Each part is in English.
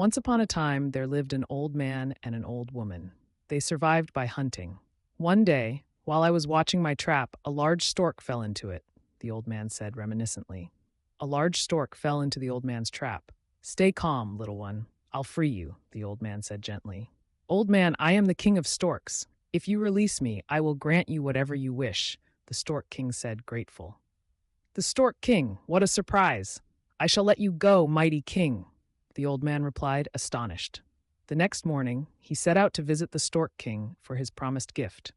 Once upon a time, there lived an old man and an old woman. They survived by hunting. One day, while I was watching my trap, a large stork fell into it, the old man said reminiscently. A large stork fell into the old man's trap. Stay calm, little one. I'll free you, the old man said gently. Old man, I am the king of storks. If you release me, I will grant you whatever you wish, the Stork King said, grateful. The Stork King, what a surprise! I shall let you go, mighty king, the old man replied, astonished. The next morning, he set out to visit the Stork King for his promised gift.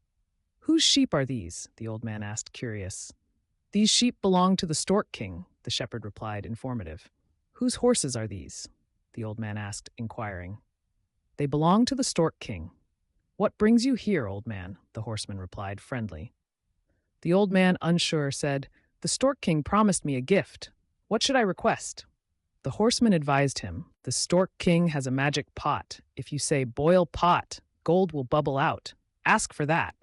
Whose sheep are these? The old man asked, curious. These sheep belong to the Stork King, the shepherd replied, informative. Whose horses are these? The old man asked, inquiring. They belong to the Stork King. What brings you here, old man? The horseman replied, friendly. The old man, unsure, said, The Stork King promised me a gift. What should I request? The horseman advised him, The Stork King has a magic pot. If you say, boil pot, gold will bubble out. Ask for that.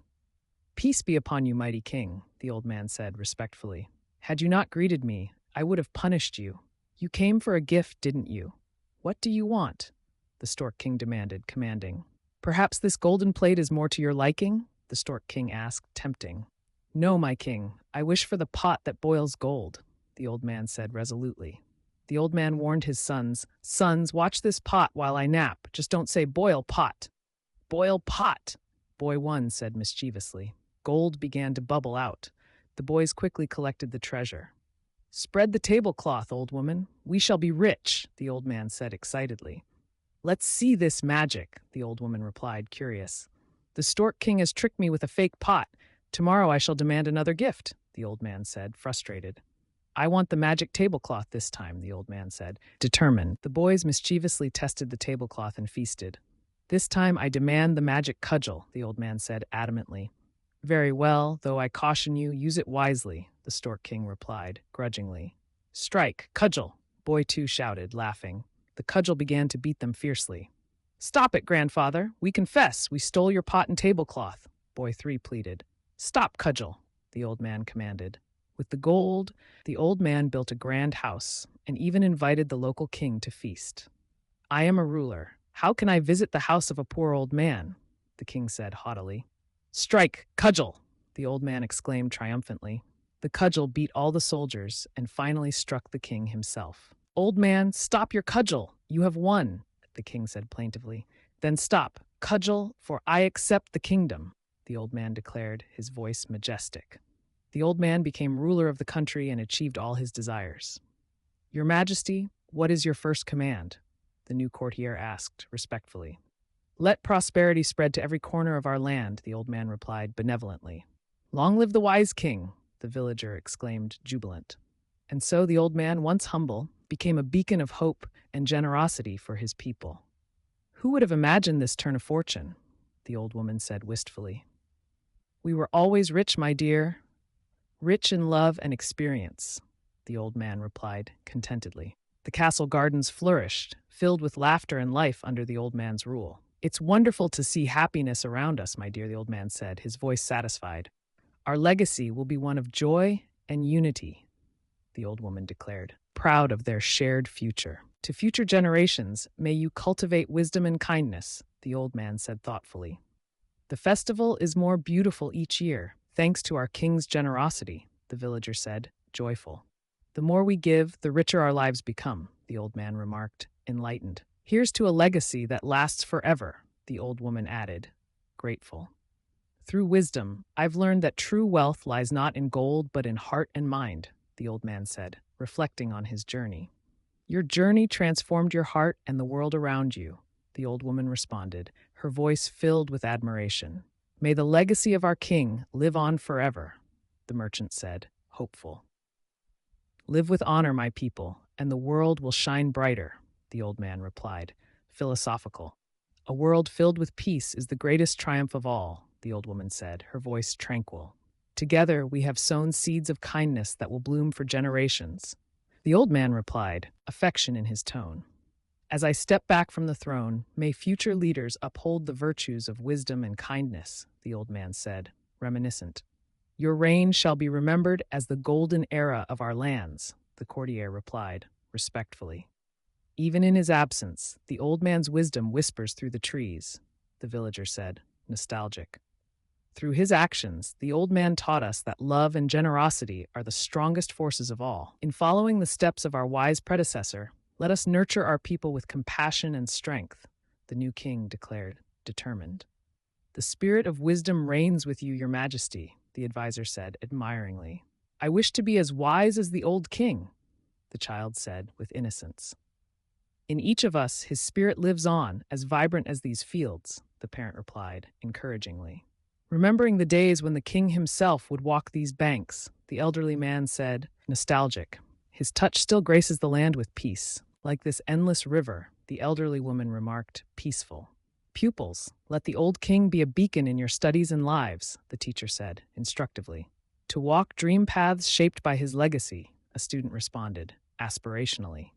Peace be upon you, mighty king, the old man said respectfully. Had you not greeted me, I would have punished you. You came for a gift, didn't you? What do you want? The Stork King demanded, commanding. Perhaps this golden plate is more to your liking? The Stork King asked, tempting. No, my king, I wish for the pot that boils gold, the old man said resolutely. The old man warned his sons, Sons, watch this pot while I nap. Just don't say boil pot. Boil pot, boy one said mischievously. Gold began to bubble out. The boys quickly collected the treasure. Spread the tablecloth, old woman. We shall be rich, the old man said excitedly. Let's see this magic, the old woman replied, curious. The Stork King has tricked me with a fake pot. Tomorrow I shall demand another gift, the old man said, frustrated. I want the magic tablecloth this time, the old man said, determined. The boys mischievously tested the tablecloth and feasted. This time I demand the magic cudgel, the old man said adamantly. Very well, though I caution you, use it wisely, the Stork King replied, grudgingly. Strike, cudgel, boy two shouted, laughing. The cudgel began to beat them fiercely. Stop it, grandfather. We confess we stole your pot and tablecloth, boy three pleaded. Stop, cudgel, the old man commanded. With the gold, the old man built a grand house and even invited the local king to feast. I am a ruler. How can I visit the house of a poor old man? The king said haughtily. Strike, cudgel, the old man exclaimed triumphantly. The cudgel beat all the soldiers and finally struck the king himself. Old man, stop your cudgel. You have won, the king said plaintively. Then stop, cudgel, for I accept the kingdom, the old man declared, his voice majestic. The old man became ruler of the country and achieved all his desires. Your Majesty, what is your first command? The new courtier asked respectfully. Let prosperity spread to every corner of our land, the old man replied benevolently. Long live the wise king, the villager exclaimed, jubilant. And so the old man, once humble, became a beacon of hope and generosity for his people. Who would have imagined this turn of fortune? The old woman said wistfully. We were always rich, my dear. Rich in love and experience, the old man replied contentedly. The castle gardens flourished, filled with laughter and life under the old man's rule. It's wonderful to see happiness around us, my dear, the old man said, his voice satisfied. Our legacy will be one of joy and unity, the old woman declared, proud of their shared future. To future generations, may you cultivate wisdom and kindness, the old man said thoughtfully. The festival is more beautiful each year, thanks to our king's generosity, the villager said, joyful. The more we give, the richer our lives become, the old man remarked, enlightened. Here's to a legacy that lasts forever, the old woman added, grateful. Through wisdom, I've learned that true wealth lies not in gold but in heart and mind, the old man said, reflecting on his journey. Your journey transformed your heart and the world around you, the old woman responded, her voice filled with admiration. May the legacy of our king live on forever, the merchant said, hopeful. Live with honor, my people, and the world will shine brighter, the old man replied, philosophical. A world filled with peace is the greatest triumph of all, the old woman said, her voice tranquil. Together we have sown seeds of kindness that will bloom for generations. The old man replied, affection in his tone. As I step back from the throne, may future leaders uphold the virtues of wisdom and kindness, the old man said, reminiscent. Your reign shall be remembered as the golden era of our lands, the courtier replied, respectfully. Even in his absence, the old man's wisdom whispers through the trees, the villager said, nostalgic. Through his actions, the old man taught us that love and generosity are the strongest forces of all. In following the steps of our wise predecessor, let us nurture our people with compassion and strength, the new king declared, determined. The spirit of wisdom reigns with you, your majesty, the advisor said admiringly. I wish to be as wise as the old king, the child said with innocence. In each of us, his spirit lives on, as vibrant as these fields, the parent replied, encouragingly. Remembering the days when the king himself would walk these banks, the elderly man said, nostalgic. His touch still graces the land with peace. Like this endless river, the elderly woman remarked, peaceful. Pupils, let the old king be a beacon in your studies and lives, the teacher said, instructively. To walk dream paths shaped by his legacy, a student responded, aspirationally.